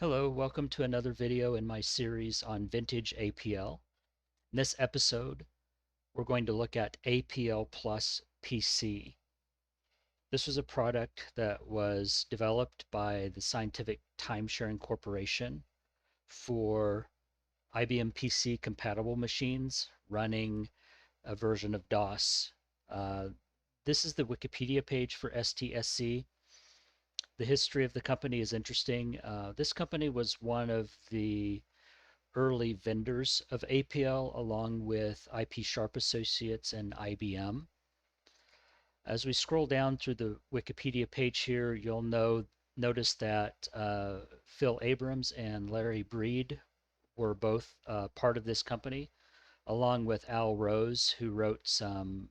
Hello, welcome to another video in my series on vintage APL. In this episode, we're going to look at APL Plus PC. This was a product that was developed by the scientific Time Sharing Corporation for IBM PC compatible machines running a version of DOS. This is the Wikipedia page for STSC. The history of the company is interesting. This company was one of the early vendors of APL along with IP Sharp Associates and IBM. As we scroll down through the Wikipedia page here, you'll notice that Phil Abrams and Larry Breed were both part of this company, along with Al Rose, who wrote some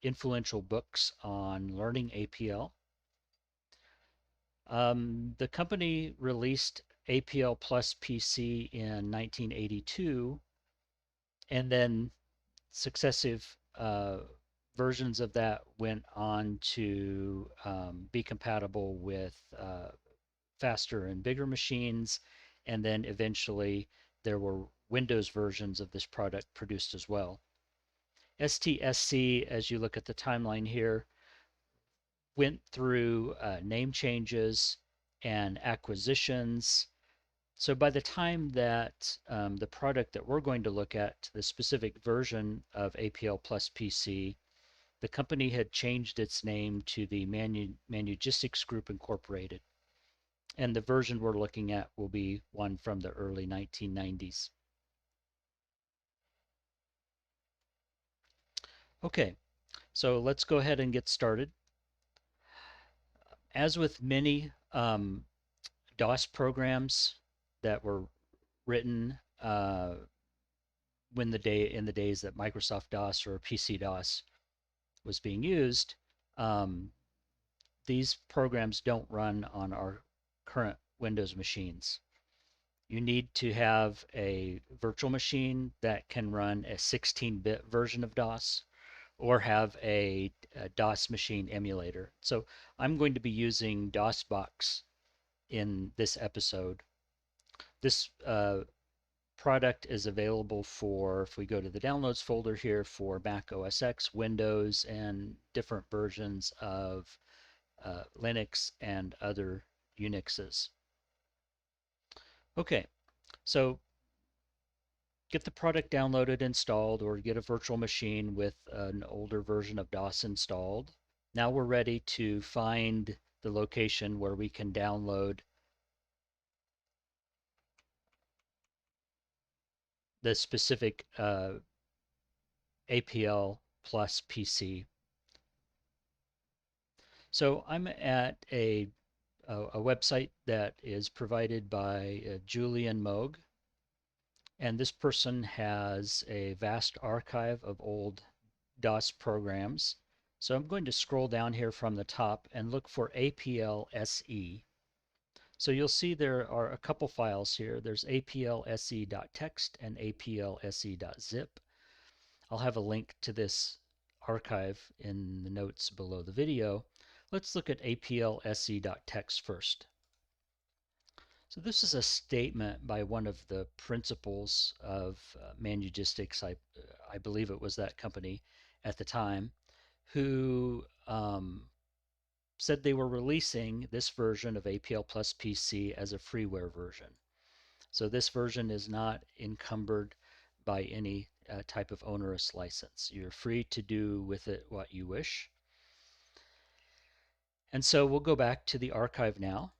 influential books on learning APL. The company released APL Plus PC in 1982, and then successive versions of that went on to be compatible with faster and bigger machines, and then eventually there were Windows versions of this product produced as well. STSC, as you look at the timeline here, went through name changes and acquisitions. So by the time that the product that we're going to look at, the specific version of APL Plus PC, the company had changed its name to the Manugistics Group Incorporated. And the version we're looking at will be one from the early 1990s. Okay, so let's go ahead and get started. As with many DOS programs that were written in the days that Microsoft DOS or PC DOS was being used, these programs don't run on our current Windows machines. You need to have a virtual machine that can run a 16-bit version of DOS or have a DOS machine emulator. So I'm going to be using DOSBOX in this episode. This product is available for, if we go to the downloads folder here, for Mac OS X, Windows, and different versions of Linux and other Unixes. Okay, so get the product downloaded, installed, or get a virtual machine with an older version of DOS installed. Now we're ready to find the location where we can download the specific APL Plus PC. So I'm at a website that is provided by Julian Moog, and this person has a vast archive of old DOS programs. So I'm going to scroll down here from the top and look for APLSE. So you'll see there are a couple files here. There's APLSE.txt and APLSE.zip. I'll have a link to this archive in the notes below the video. Let's look at APLSE.txt first. So this is a statement by one of the principals of Manugistics, I believe it was that company at the time, who said they were releasing this version of APL Plus PC as a freeware version. So this version is not encumbered by any type of onerous license. You're free to do with it what you wish. And so we'll go back to the archive now.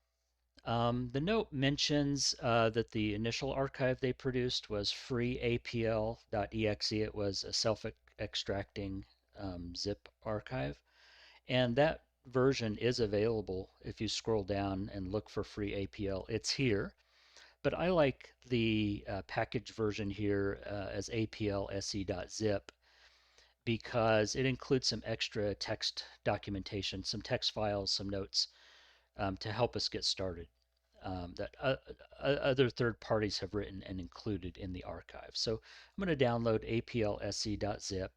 The note mentions that the initial archive they produced was freeapl.exe. It was a self-extracting zip archive. And that version is available if you scroll down and look for free APL. It's here. But I like the package version here as APLSE.zip because it includes some extra text documentation, some text files, some notes to help us get started that other third parties have written and included in the archive. So I'm going to download APLSE.zip.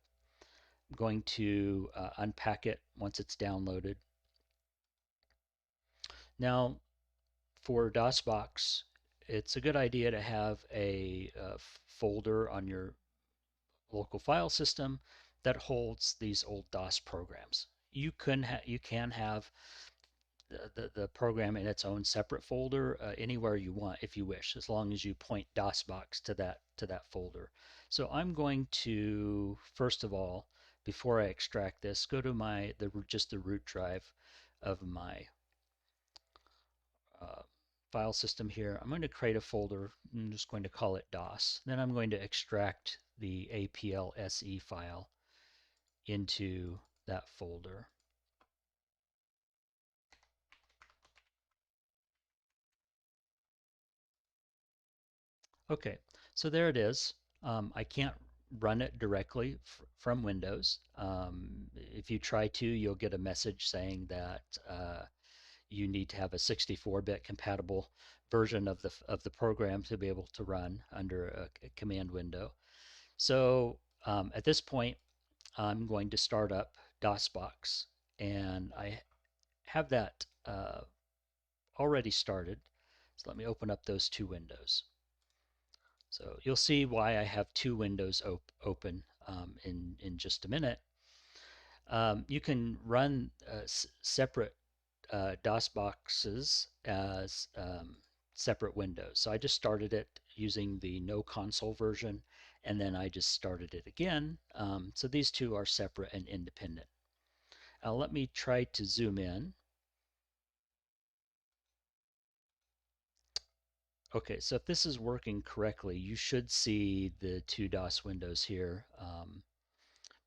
I'm going to unpack it once it's downloaded. Now, for DOSBox, it's a good idea to have a folder on your local file system that holds these old DOS programs. You can have the program in its own separate folder anywhere you want if you wish, as long as you point DOSBox to that folder. So I'm going to, first of all, before I extract this, go to just the root drive of my uh, file system here. I'm going to create a folder. I'm just going to call it DOS. Then I'm going to extract the APLSE file into that folder. Okay, so there it is. I can't run it directly from Windows. If you try to, you'll get a message saying that you need to have a 64-bit compatible version of the program to be able to run under a command window. So at this point, I'm going to start up DOSBox, and I have that already started. So let me open up those two windows. So you'll see why I have two windows open in just a minute. You can run separate DOS boxes as separate windows. So I just started it using the no console version, and then I just started it again. So these two are separate and independent. Now let me try to zoom in. Okay, so if this is working correctly, you should see the two DOS windows here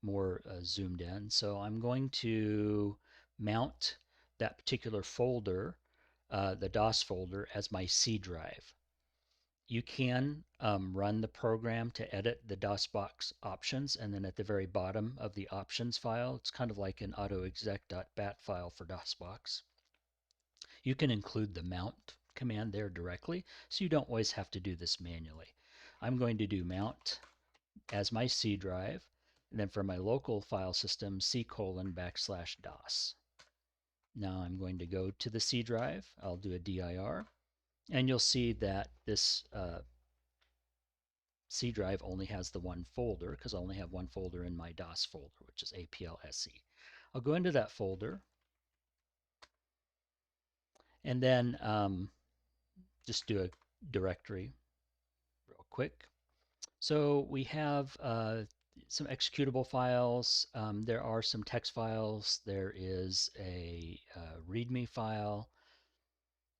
more zoomed in. So I'm going to mount that particular folder, the DOS folder, as my C drive. You can run the program to edit the DOSBox options, and then at the very bottom of the options file, it's kind of like an autoexec.bat file for DOSBox. You can include the mount command there directly, so you don't always have to do this manually. I'm going to do mount as my C drive, and then for my local file system, C:\DOS. Now I'm going to go to the C drive. I'll do a dir, and you'll see that this C drive only has the one folder because I only have one folder in my DOS folder, which is APLSE. I'll go into that folder, and then just do a directory real quick. So we have some executable files. There are some text files. There is a README file.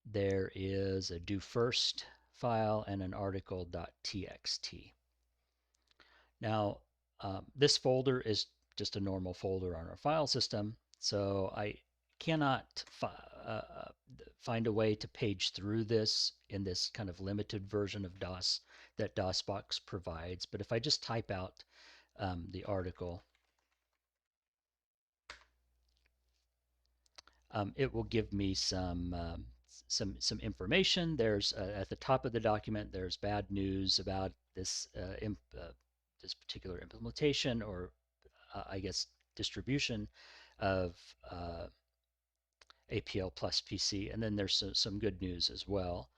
There is a do first file and an article.txt. Now, this folder is just a normal folder on our file system, so I cannot find a way to page through this in this kind of limited version of DOS that DOSBox provides. But if I just type out the article, it will give me some information. There's at the top of the document, there's bad news about this this particular implementation, or I guess distribution of APL Plus PC, and then there's some good news as well.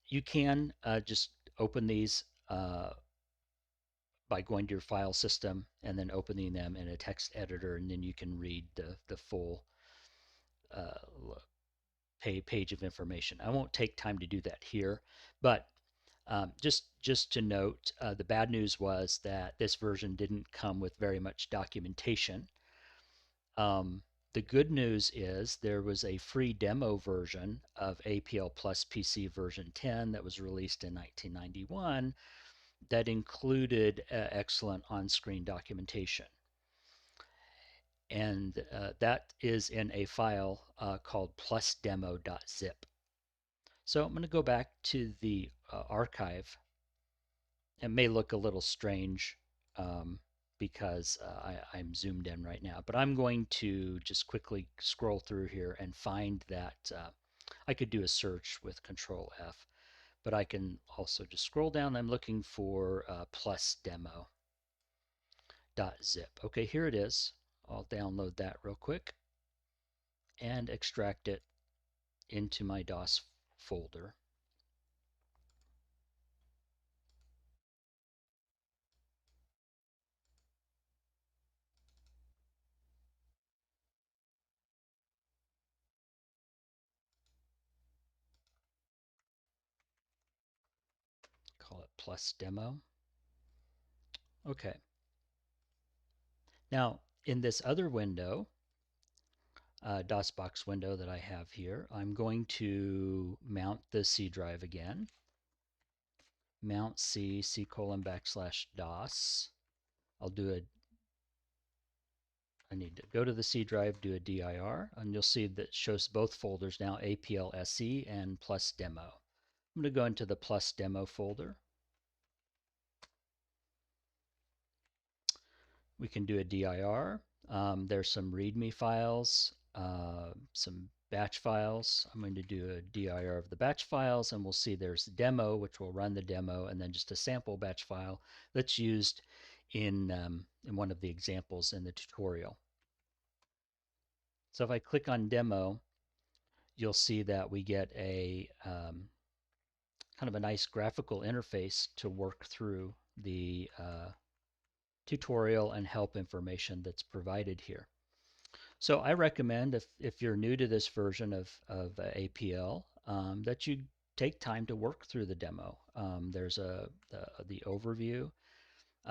You can just open these by going to your file system and then opening them in a text editor, and then you can read the full page of information. I won't take time to do that here, but just to note, the bad news was that this version didn't come with very much documentation. The good news is there was a free demo version of APL Plus PC version 10 that was released in 1991 that included excellent on-screen documentation. And that is in a file called plusdemo.zip. So I'm going to go back to the archive. It may look a little strange because I'm zoomed in right now, but I'm going to just quickly scroll through here and find that I could do a search with Control F, but I can also just scroll down. I'm looking for plusdemo.zip. Okay, here it is. I'll download that real quick and extract it into my DOS folder. Call it plus demo. Okay. Now, in this other window, DOSBox window that I have here, I'm going to mount the C drive again. Mount C colon backslash DOS. I need to go to the C drive, do a dir, and you'll see that shows both folders now, APLSE and plus demo. I'm going to go into the plus demo folder. We can do a dir. There's some README files, some batch files. I'm going to do a dir of the batch files, and we'll see there's demo, which will run the demo, and then just a sample batch file that's used in one of the examples in the tutorial. So if I click on demo, you'll see that we get a kind of a nice graphical interface to work through the tutorial and help information that's provided here. So I recommend if you're new to this version of APL that you take time to work through the demo. There's the overview.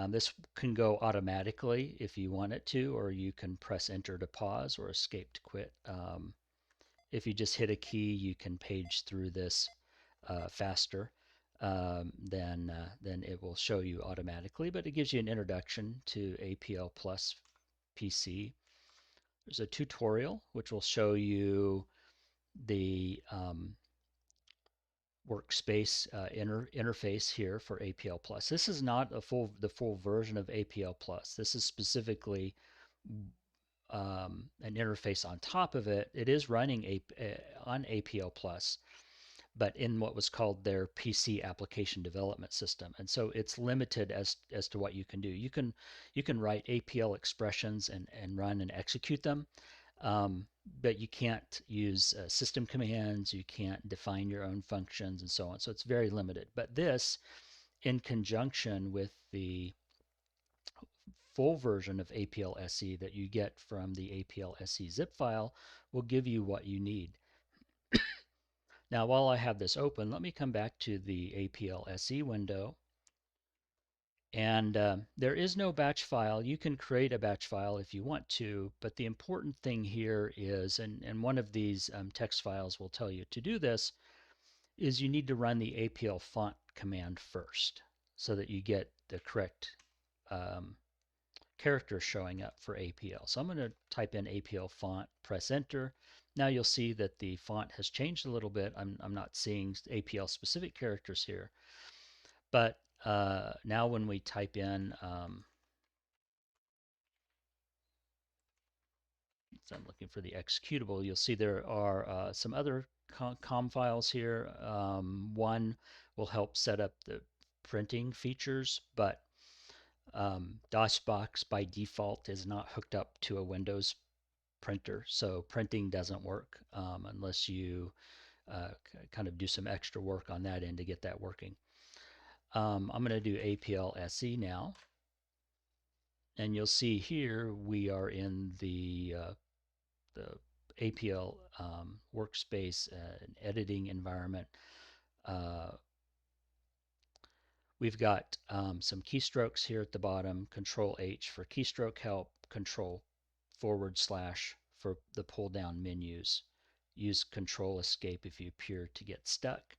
This can go automatically if you want it to, or you can press enter to pause or escape to quit. If you just hit a key, you can page through this faster than it will show you automatically, but it gives you an introduction to APL Plus PC. There's a tutorial which will show you the workspace interface here for APL Plus. This is not the full version of APL Plus. This is specifically an interface on top of it. It is running on APL Plus, but in what was called their PC application development system. And so it's limited as to what you can do. You can write APL expressions and run and execute them, but you can't use system commands, you can't define your own functions and so on. So it's very limited. But this, in conjunction with the full version of APLSE that you get from the APLSE zip file, will give you what you need. Now, while I have this open, let me come back to the APLSE window. And there is no batch file. You can create a batch file if you want to, but the important thing here is, and one of these text files will tell you to do this, is you need to run the APL font command first so that you get the correct characters showing up for APL. So I'm going to type in APL font, press enter. Now you'll see that the font has changed a little bit. I'm not seeing APL specific characters here, but now when we type in, so I'm looking for the executable, you'll see there are some other com files here. One will help set up the printing features, but DOSBox by default is not hooked up to a Windows printer, so printing doesn't work unless you kind of do some extra work on that end to get that working. I'm going to do APLSE now, and you'll see here we are in the APL workspace editing environment. We've got some keystrokes here at the bottom, Control H for keystroke help, Control / for the pull down menus. Use Control Escape if you appear to get stuck.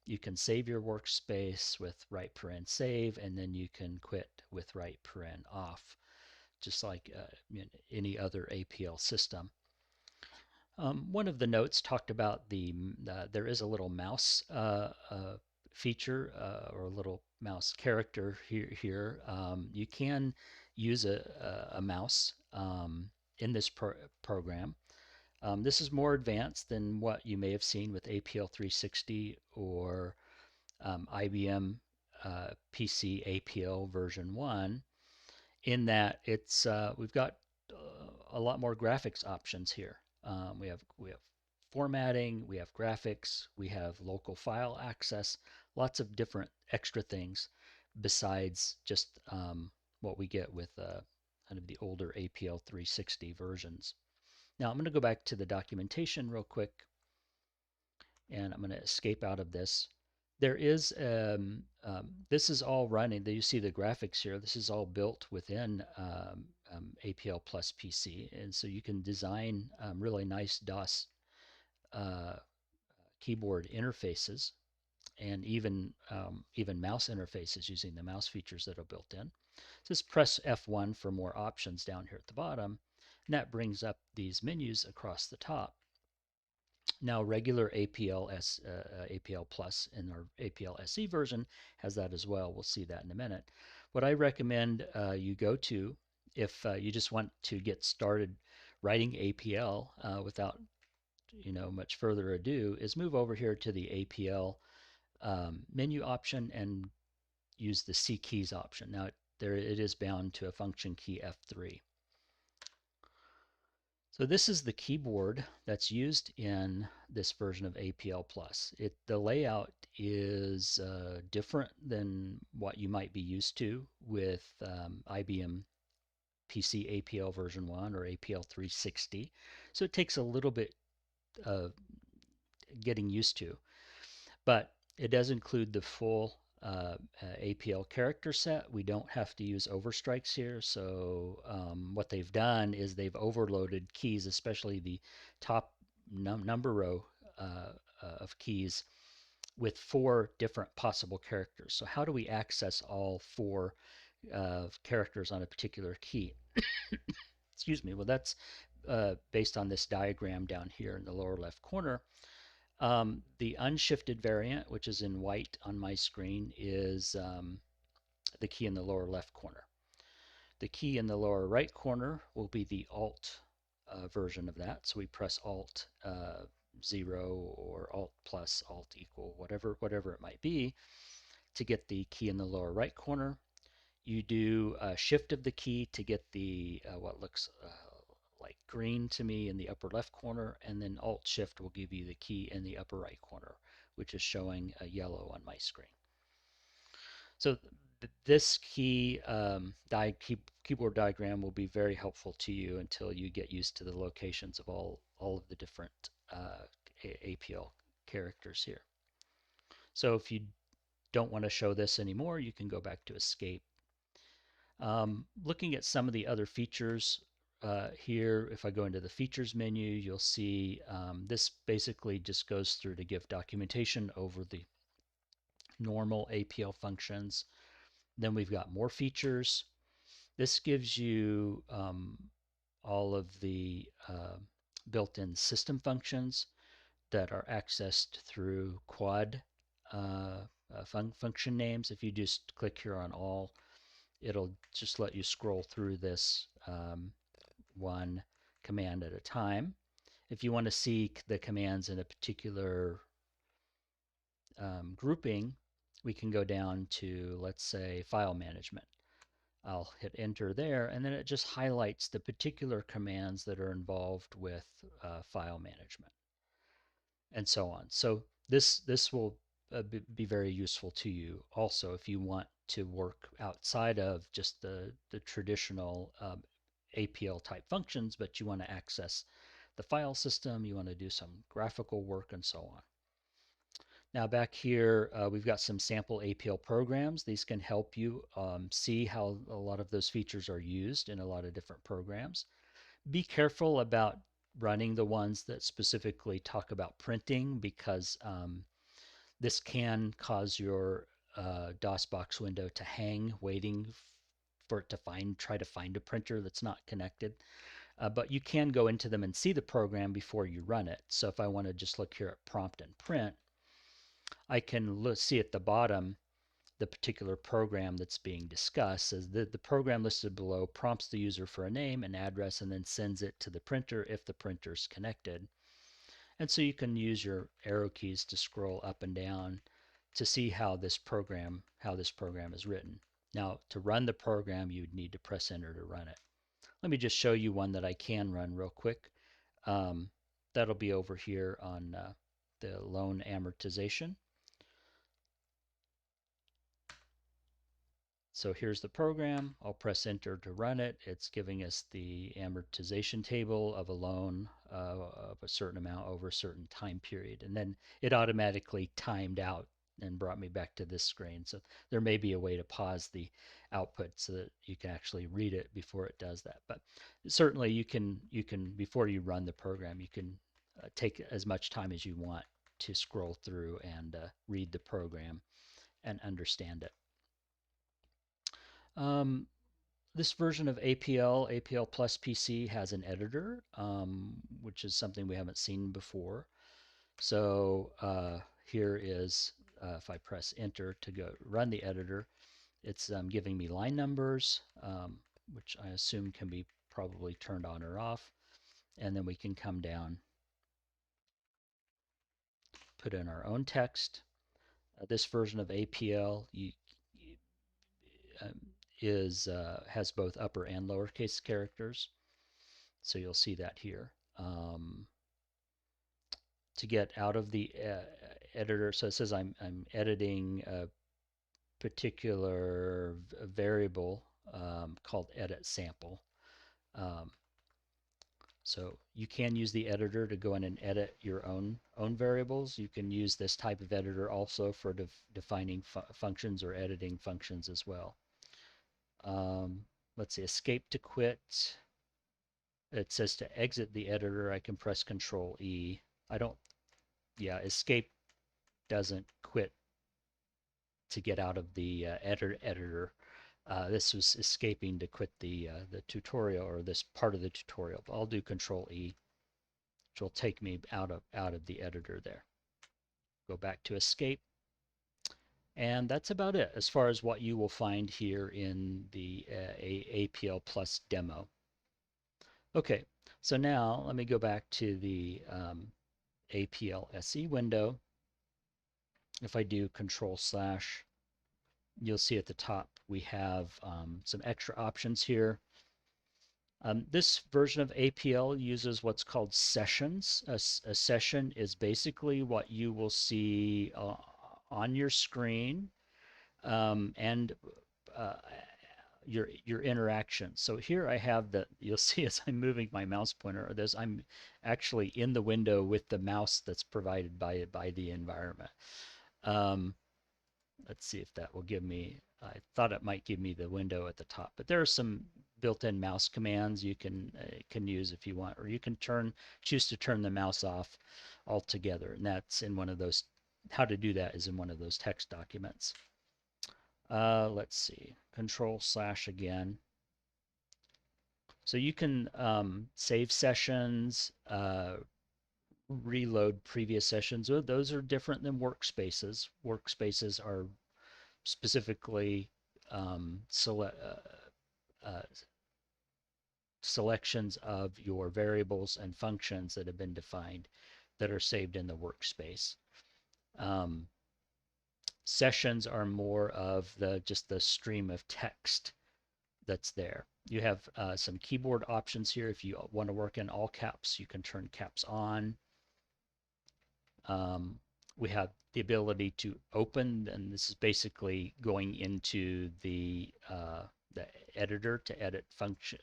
You can save your workspace with right paren save, and then you can quit with right paren off, just like any other APL system. One of the notes talked about there is a little mouse feature or a little mouse character here. You can use a mouse in this program. This is more advanced than what you may have seen with APL 360 or IBM PC APL version 1, in that we've got a lot more graphics options here. We have formatting, we have graphics, we have local file access, lots of different extra things besides just what we get with kind of the older APL 360 versions. Now I'm going to go back to the documentation real quick, and I'm going to escape out of this. There is, this is all running. You see the graphics here. This is all built within APL Plus PC, and so you can design really nice DOS uh, keyboard interfaces, and even mouse interfaces using the mouse features that are built in. Just press F1 for more options down here at the bottom, and that brings up these menus across the top. Now, regular APL Plus in our APLSE version has that as well. We'll see that in a minute. What I recommend you go to if you just want to get started writing APL without much further ado is move over here to the APL menu option and use the C keys option. Now, there it is bound to a function key F3. So this is the keyboard that's used in this version of APL Plus. The layout is different than what you might be used to with IBM PC APL version 1 or APL 360. So it takes a little bit of getting used to, but it does include the full APL character set. We don't have to use overstrikes here. So what they've done is they've overloaded keys, especially the top number row of keys, with 4 different possible characters. So how do we access all 4 characters on a particular key? Excuse me. Well, that's based on this diagram down here in the lower left corner. The unshifted variant, which is in white on my screen, is the key in the lower left corner. The key in the lower right corner will be the Alt version of that. So we press Alt 0 or Alt plus, Alt equal, whatever it might be, to get the key in the lower right corner. You do a shift of the key to get the what looks like green to me in the upper left corner, and then Alt Shift will give you the key in the upper right corner, which is showing a yellow on my screen. So this keyboard diagram will be very helpful to you until you get used to the locations of all of the different APL characters here. So if you don't want to show this anymore, you can go back to Escape. Looking at some of the other features here, if I go into the features menu, you'll see this basically just goes through to give documentation over the normal APL functions. Then we've got more features. This gives you all of the built-in system functions that are accessed through quad function names. If you just click here on all, it'll just let you scroll through this one command at a time. If you want to see the commands in a particular grouping, we can go down to, let's say, file management. I'll hit enter there, and then it just highlights the particular commands that are involved with file management, and so on. So this will be very useful to you also if you want to work outside of just the traditional APL type functions, but you want to access the file system, you want to do some graphical work, and so on. Now back here, we've got some sample APL programs. These can help you see how a lot of those features are used in a lot of different programs. Be careful about running the ones that specifically talk about printing, because this can cause your DOSBox window to hang, waiting for it to try to find a printer that's not connected. But you can go into them and see the program before you run it. So if I want to just look here at prompt and print, I can see at the bottom the particular program that's being discussed. As the program listed below prompts the user for a name and address and then sends it to the printer if the printer is connected. And so you can use your arrow keys to scroll up and down to see how this program is written. Now, to run the program, you would need to press enter to run it. Let me just show you one that I can run real quick. That'll be over here on the loan amortization. So here's the program. I'll press enter to run it. It's giving us the amortization table of a loan of a certain amount over a certain time period. And then it automatically timed out and brought me back to this screen. So there may be a way to pause the output so that you can actually read it before it does that. But certainly you can before you run the program, you can take as much time as you want to scroll through and read the program and understand it. This version of APL Plus PC has an editor, which is something we haven't seen before. So here is, if I press enter to go run the editor, it's giving me line numbers, which I assume can be probably turned on or off. And then we can come down, put in our own text. This version of APL um, has both upper and lowercase characters. So you'll see that here. To get out of the editor, so it says I'm editing a particular variable called edit sample. So you can use the editor to go in and edit your own variables. You can use this type of editor also for defining functions or editing functions as well. Let's see, escape to quit. It says to exit the editor, I can press Control E. I don't, yeah, escape doesn't quit to get out of the editor. This was escaping to quit the tutorial or this part of the tutorial. But I'll do Control E, which will take me out of the editor there. Go back to escape. And that's about it as far as what you will find here in the APL Plus demo. Okay, so now let me go back to the APLSE window. If I do Control/, you'll see at the top we have some extra options here. This version of APL uses what's called sessions. A session is basically what you will see on your screen and your interaction. So here I have you'll see as I'm moving my mouse pointer, I'm actually in the window with the mouse that's provided by the environment. Let's see if that will give me, I thought it might give me the window at the top, but there are some built-in mouse commands you can use if you want, or you can choose to turn the mouse off altogether, and that's in one of those, how to do that is in one of those text documents. Let's see, Control/ again. So you can save sessions, reload previous sessions. Those are different than workspaces. Workspaces are specifically selections of your variables and functions that have been defined that are saved in the workspace. Sessions are more of just the stream of text that's there. You have some keyboard options here. If you want to work in all caps, you can turn caps on. We have the ability to open, and this is basically going into the editor to edit function.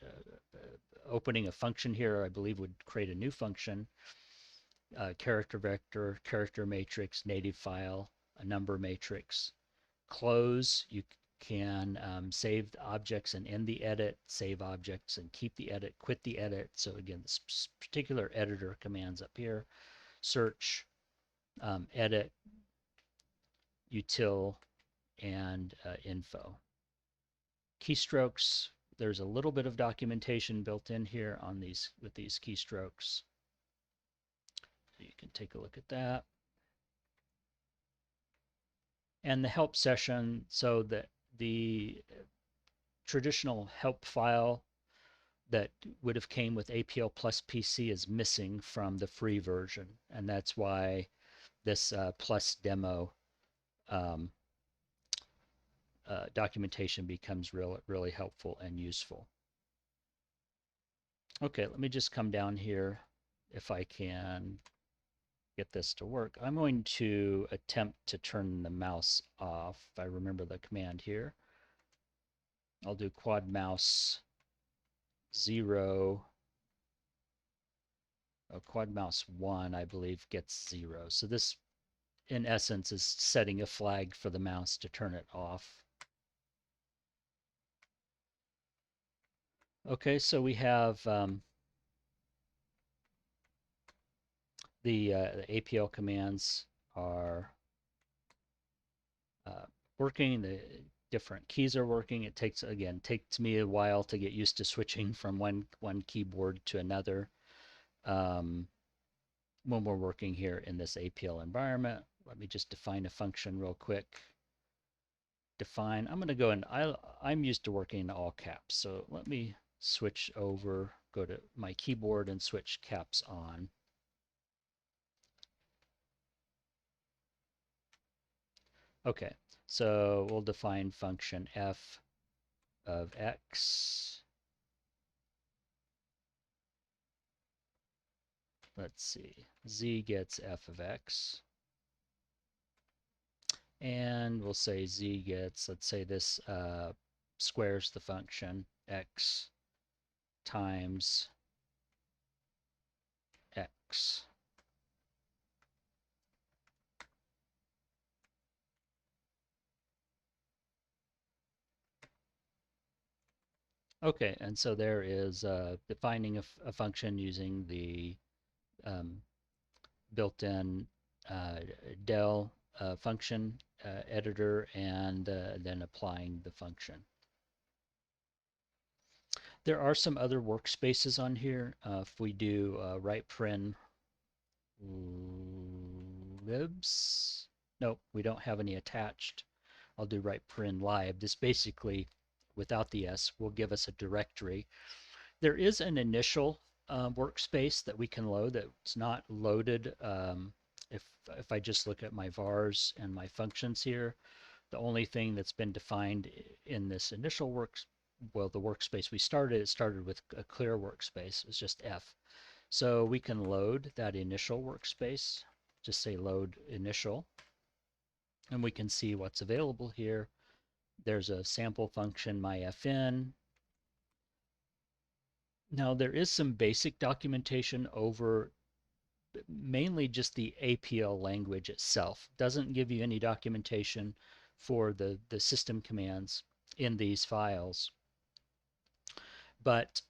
Opening a function here, I believe, would create a new function. Character vector, character matrix, native file, a number matrix. Close, you can save the objects and end the edit, save objects and keep the edit, quit the edit. So again, this particular editor commands up here. Search, edit, util, and info. Keystrokes, there's a little bit of documentation built in here on these with these keystrokes. So you can take a look at that. And the help session, so that the traditional help file that would have came with APL Plus PC is missing from the free version. And that's why this Plus demo documentation becomes really helpful and useful. Okay, let me just come down here if I can get this to work. I'm going to attempt to turn the mouse off. If I remember the command here, I'll do quad mouse 0. Quad mouse 1, I believe, gets 0. So this, in essence, is setting a flag for the mouse to turn it off. Okay, so we have the APL commands are working. The different keys are working. It takes me a while to get used to switching from one keyboard to another when we're working here in this APL environment. Let me just define a function real quick. Define. I'm going to go and I'm used to working in all caps. So let me switch over, go to my keyboard and switch caps on. Okay, so we'll define function f of x. Let's see, z gets f of x. And we'll say z gets, let's say this squares the function x times x. Okay, and so there is defining a function using the built-in del function editor and then applying the function. There are some other workspaces on here. If we do right paren libs, nope, we don't have any attached. I'll do right paren lib. This basically, without the s, will give us a directory. There is an initial workspace that we can load that's not loaded. If I just look at my vars and my functions here, the only thing that's been defined in this initial the workspace we started, it started with a clear workspace. It's just F. So we can load that initial workspace. Just say load initial, and we can see what's available here. There's a sample function, myfn. Now there is some basic documentation over mainly just the APL language itself. Doesn't give you any documentation for the system commands in these files. But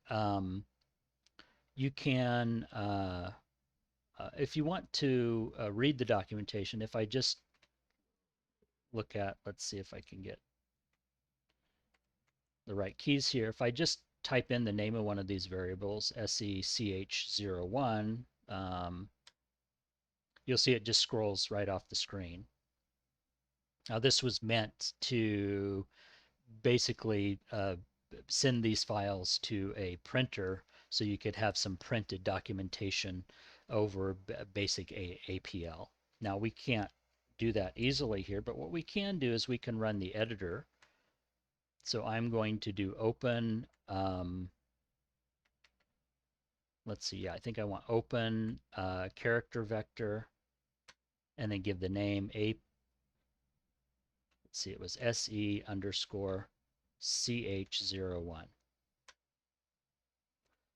you can, if you want to read the documentation, if I just look at, let's see if I can get the right keys here. If I just type in the name of one of these variables, SECH01, you'll see it just scrolls right off the screen. Now this was meant to basically send these files to a printer so you could have some printed documentation over basic APL. Now we can't do that easily here, but what we can do is we can run the editor. So I'm going to do open, let's see, yeah, I think I want open character vector and then give the name let's see, it was SE underscore CH01.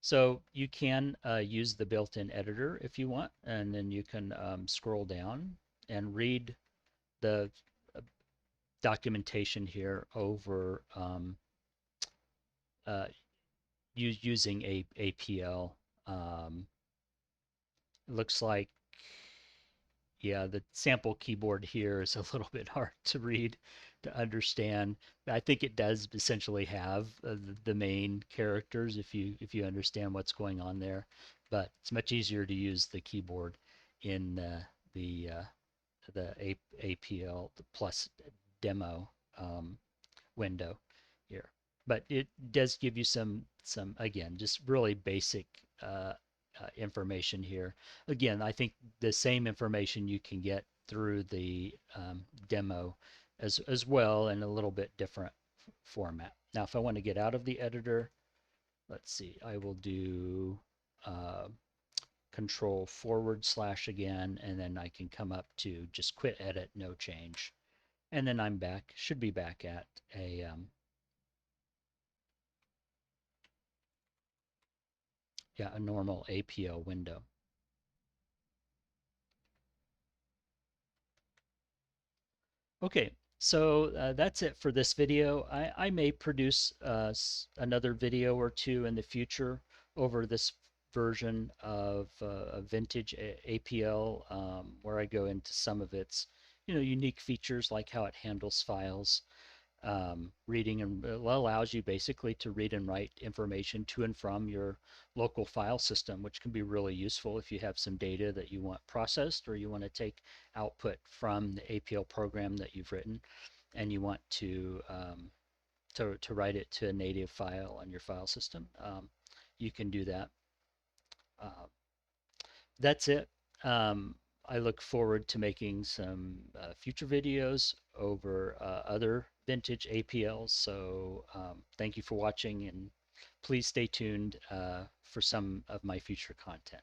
So you can use the built-in editor if you want, and then you can scroll down and read the documentation here over using APL. It looks like, yeah, the sample keyboard here is a little bit hard to read, to understand. I think it does essentially have the main characters if you understand what's going on there, but it's much easier to use the keyboard in the APL Plus demo window here. But it does give you some again, just really basic information here. Again, I think the same information you can get through the demo as well in a little bit different format. Now, if I want to get out of the editor, let's see, I will do control / again, and then I can come up to just quit edit, no change. And then I'm back, should be back at a normal APL window. Okay, so that's it for this video. I may produce another video or two in the future over this version of vintage APL, where I go into some of its unique features, like how it handles files, reading, and allows you basically to read and write information to and from your local file system, which can be really useful if you have some data that you want processed, or you want to take output from the APL program that you've written, and you want to write it to a native file on your file system. You can do that. Uh, that's it. Um, I look forward to making some future videos over other vintage APLs. So thank you for watching, and please stay tuned for some of my future content.